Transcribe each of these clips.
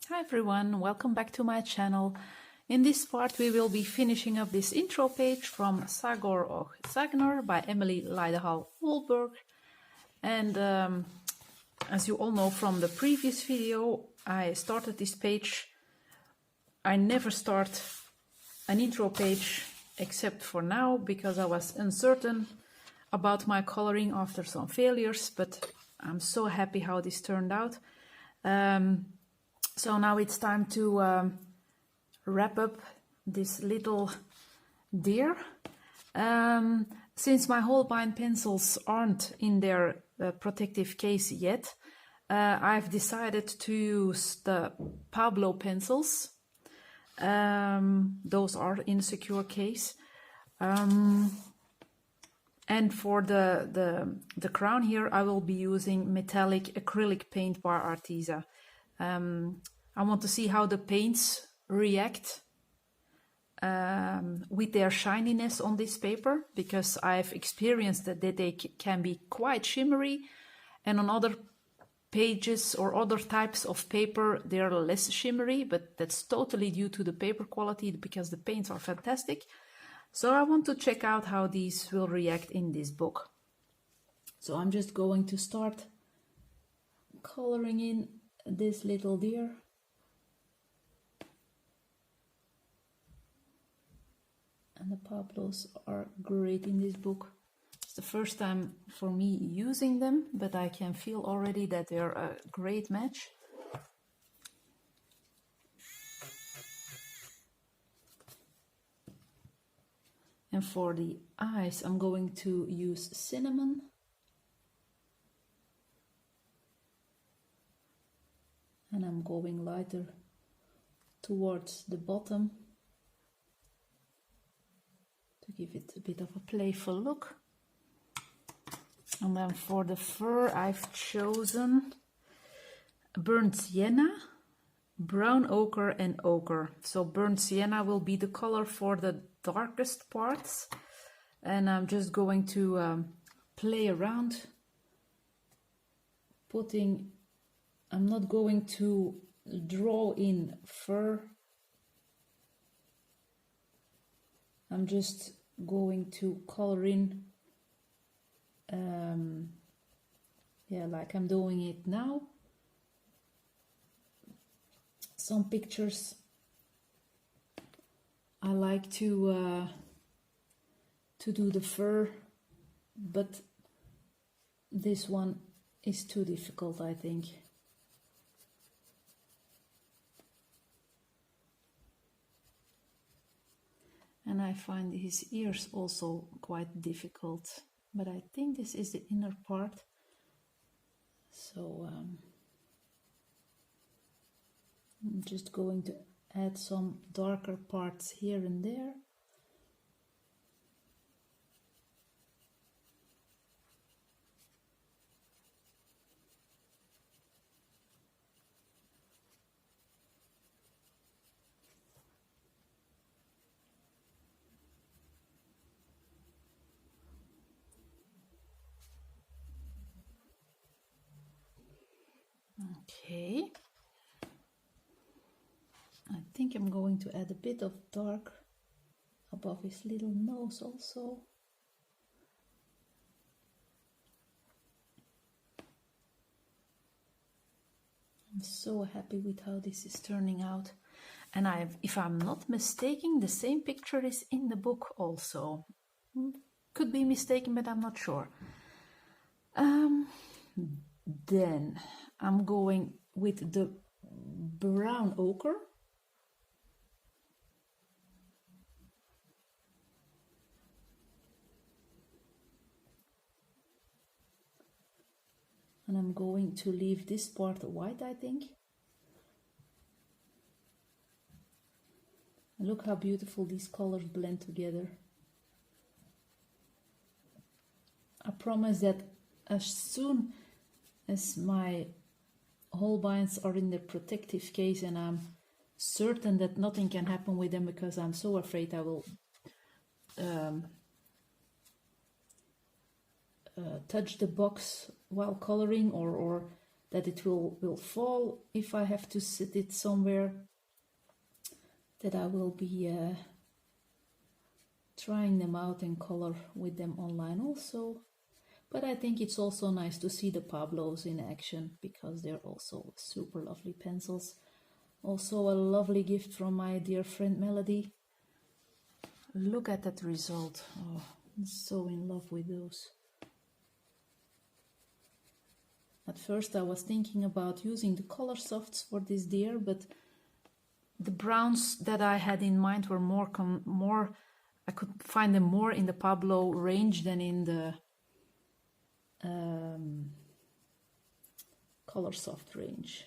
Hi everyone, welcome back to my channel. In this part we will be finishing up this intro page from Sagor och Sagnar by Emily Lydehall Wohlberg. And as you all know from the previous video, I started this page. I never start an intro page except for now because I was uncertain about my coloring after some failures, but I'm so happy how this turned out. So now it's time to wrap up this little deer. Since my Holbein pencils aren't in their protective case yet, I've decided to use the Pablo pencils. Those are in a secure case. And for the crown here, I will be using metallic acrylic paint by Arteza. I want to see how the paints react with their shininess on this paper, because I've experienced that they can be quite shimmery, and on other pages or other types of paper they're less shimmery, but that's totally due to the paper quality because the paints are fantastic. So I want to check out how these will react in this book. So I'm just going to start coloring in this little deer. And the Pablos are great in this book. It's the first time for me using them, but I can feel already that they're a great match. And for the eyes, I'm going to use cinnamon. And I'm going lighter towards the bottom to give it a bit of a playful look. And then for the fur, I've chosen burnt sienna, brown ochre and ochre. So burnt sienna will be the color for the darkest parts. And I'm just going to play around, putting... I'm not going to draw in fur. I'm just going to color in, like I'm doing it now. Some pictures I like to do the fur, but this one is too difficult, I think. And I find his ears also quite difficult, but I think this is the inner part. So I'm just going to add some darker parts here and there. Okay, I think I'm going to add a bit of dark above his little nose also. I'm so happy with how this is turning out. And if I'm not mistaken, the same picture is in the book also. Could be mistaken, but I'm not sure. Then I'm going with the brown ochre. And I'm going to leave this part white, I think. And look how beautiful these colors blend together. I promise that as soon as my Holbeins are in their protective case and I'm certain that nothing can happen with them, because I'm so afraid I will touch the box while coloring or that it will fall if I have to sit it somewhere, that I will be trying them out and color with them online also. But I think it's also nice to see the Pablos in action, because they're also super lovely pencils. Also a lovely gift from my dear friend Melody. Look at that result. Oh, I'm so in love with those. At first I was thinking about using the color softs for this deer, but the browns that I had in mind were more I could find them more in the Pablo range than in the color soft range.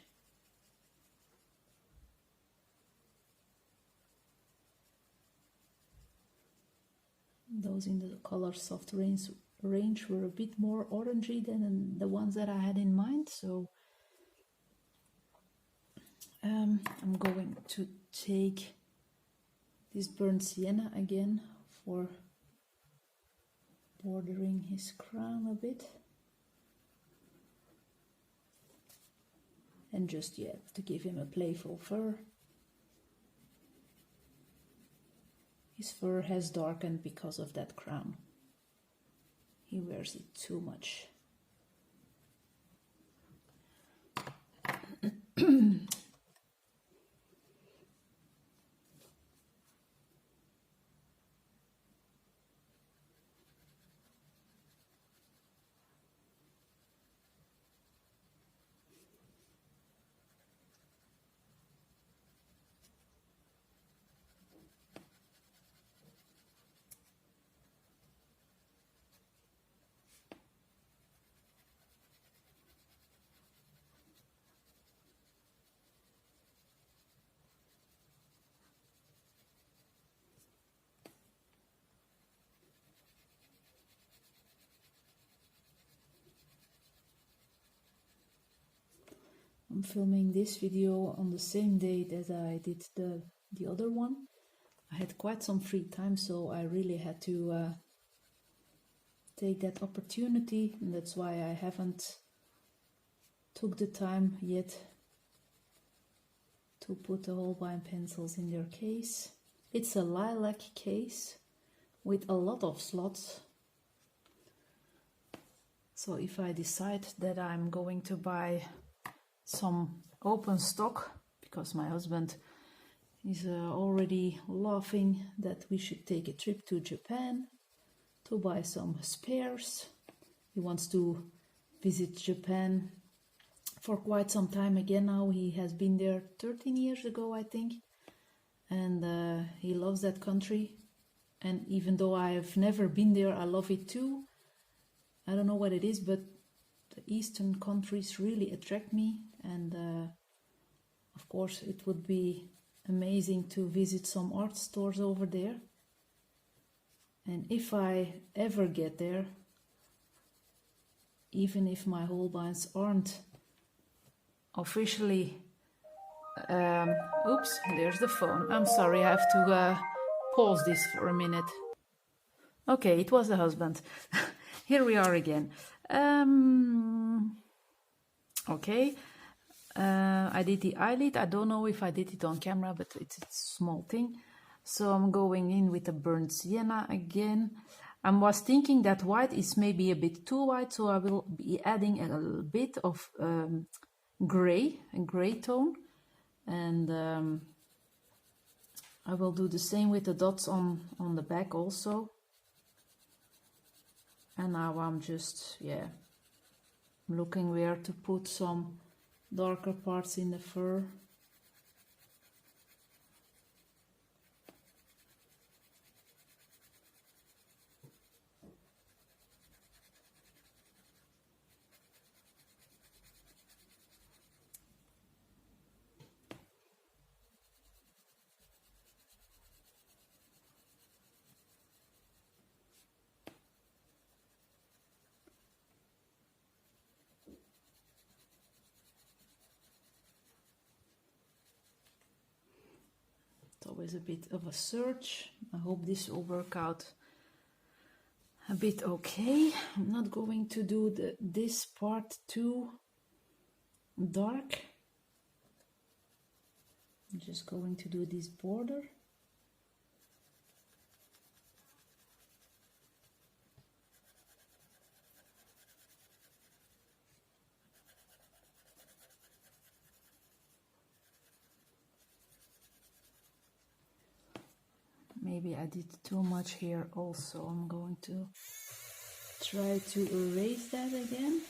Those in the color soft range were a bit more orangey than the ones that I had in mind, so I'm going to take this burnt sienna again for bordering his crown a bit, and just to give him a playful fur. His fur has darkened because of that crown. He wears it too much. I'm filming this video on the same day that I did the other one. I had quite some free time, so I really had to take that opportunity, and that's why I haven't took the time yet to put the Holbein pencils in their case. It's a lilac case with a lot of slots. So if I decide that I'm going to buy some open stock, because my husband is already laughing that we should take a trip to Japan to buy some spares. He wants to visit Japan for quite some time again now. He has been there 13 years ago, I think, and he loves that country. And even though I have never been there, I love it too. I don't know what it is, but the Eastern countries really attract me, and of course it would be amazing to visit some art stores over there. And if I ever get there, even if my Holbeins aren't officially oops, there's the phone. I'm sorry, I have to pause this for a minute. Okay, it was the husband. Here we are again. Okay, I did the eyelid. I don't know if I did it on camera, but it's a small thing. So I'm going in with the burnt sienna again. I was thinking that white is maybe a bit too white, so I will be adding a little bit of gray, a gray tone. And I will do the same with the dots on the back also. And now I'm just, looking where to put some darker parts in the fur. Always a bit of a search. I hope this will work out a bit okay. I'm not going to do this part too dark. I'm just going to do this border. Maybe I did too much here also. I'm going to try to erase that again.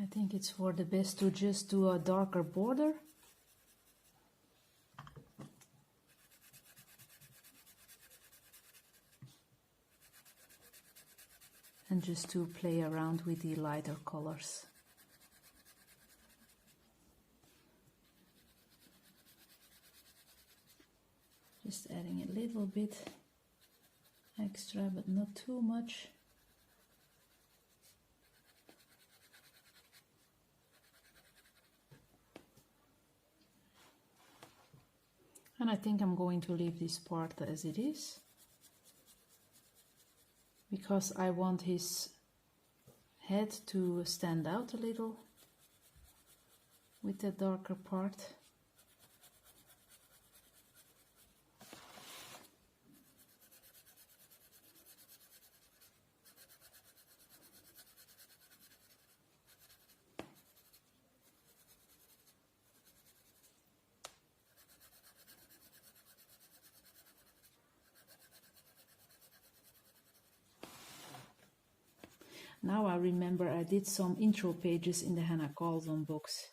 I think it's for the best to just do a darker border. And just to play around with the lighter colors. Just adding a little bit extra, but not too much. And I think I'm going to leave this part as it is, because I want his head to stand out a little with the darker part. Now I remember I did some intro pages in the Hannah Carlson books,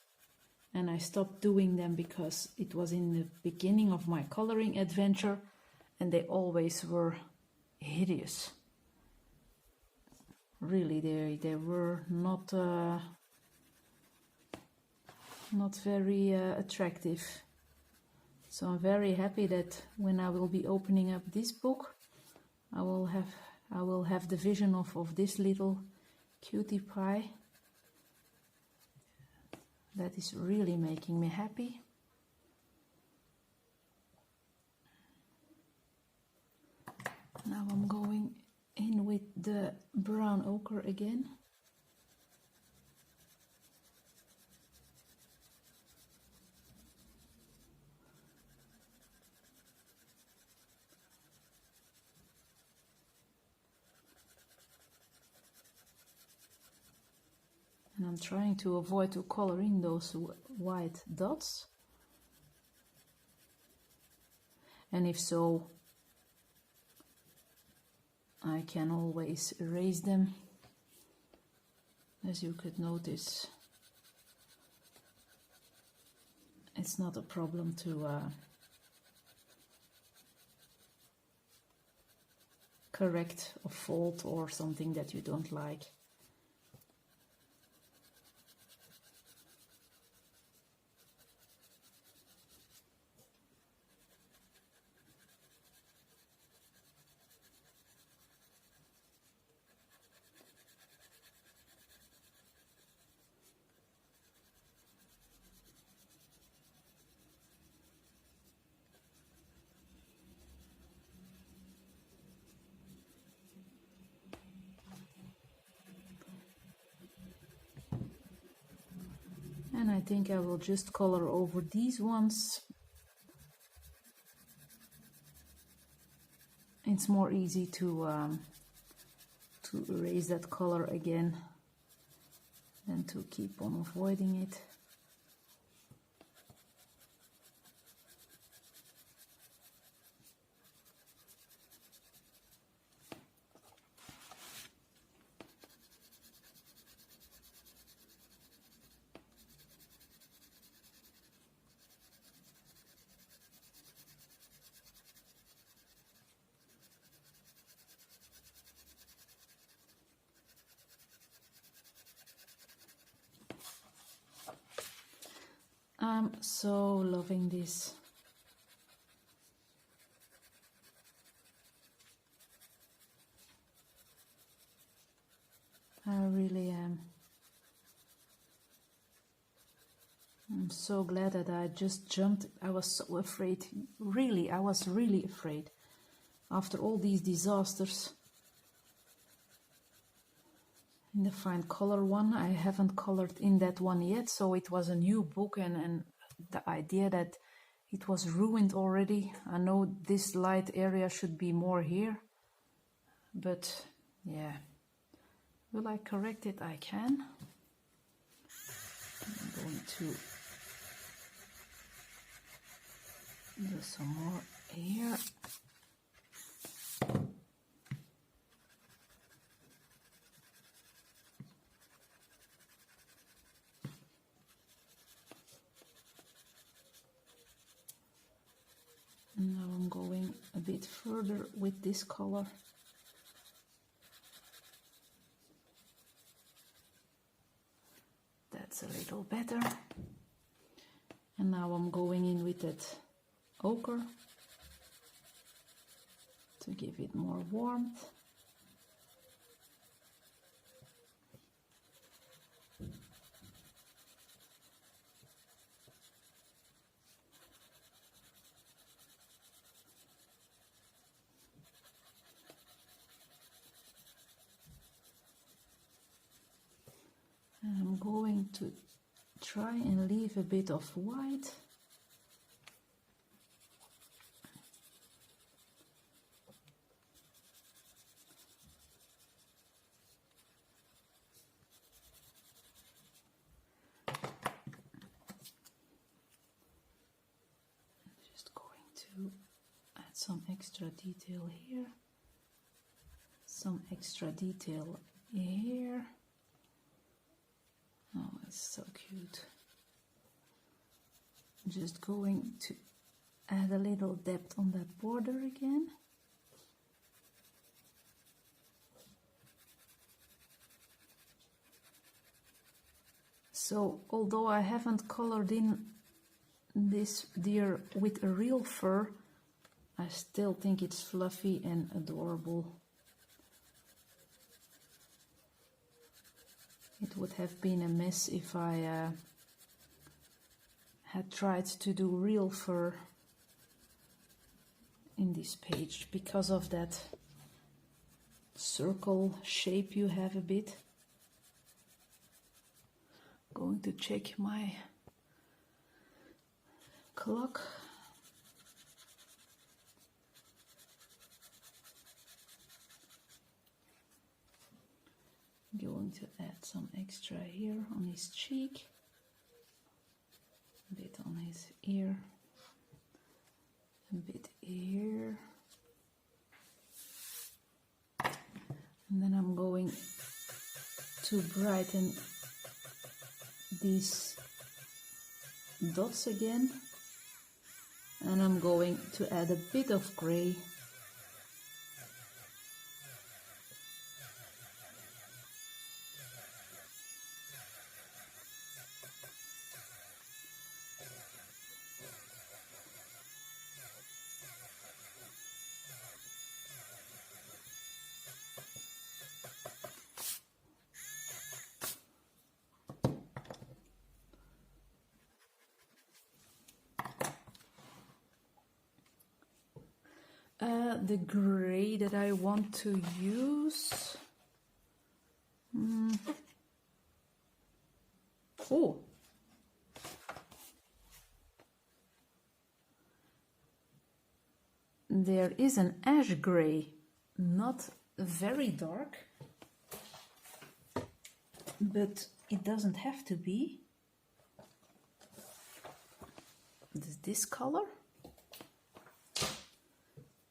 and I stopped doing them because it was in the beginning of my coloring adventure and they always were hideous. Really, they were not very attractive. So I'm very happy that when I will be opening up this book, I will have the vision of this little cutie pie. That is really making me happy. Now I'm going in with the brown ochre again. And I'm trying to avoid to color in those white dots. And if so, I can always erase them. As you could notice, it's not a problem to correct a fault or something that you don't like. And I think I will just color over these ones. It's more easy to erase that color again than to keep on avoiding it. I'm so loving this. I really am. I'm so glad that I just jumped. I was so afraid. Really, I was really afraid. After all these disasters. In the Find Color one, I haven't colored in that one yet, so it was a new book, and the idea that it was ruined already. I know this light area should be more here, but yeah. Will I correct it? I can. I'm going to do some more here. Now I'm going a bit further with this color. That's a little better. And now I'm going in with that ochre to give it more warmth. And I'm going to try and leave a bit of white. Just going to add some extra detail here, some extra detail here. Oh, it's so cute. Just going to add a little depth on that border again. So, although I haven't colored in this deer with a real fur, I still think it's fluffy and adorable. It would have been a mess if I had tried to do real fur in this page because of that circle shape you have a bit. Going to check my clock. Going to add some extra here on his cheek, a bit on his ear, a bit here, and then I'm going to brighten these dots again, and I'm going to add a bit of gray. The gray that I want to use. Oh, there is an ash gray, not very dark, but it doesn't have to be. This color.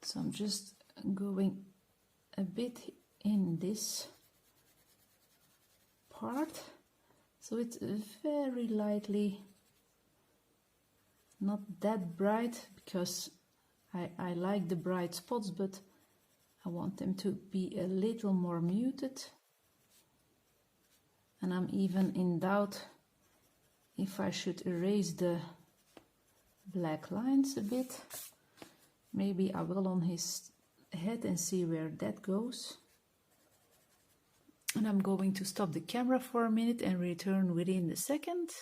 So I'm just going a bit in this part, so it's very lightly, not that bright, because I like the bright spots, but I want them to be a little more muted. And I'm even in doubt if I should erase the black lines a bit. Maybe I will on his head and see where that goes. And I'm going to stop the camera for a minute and return within a second.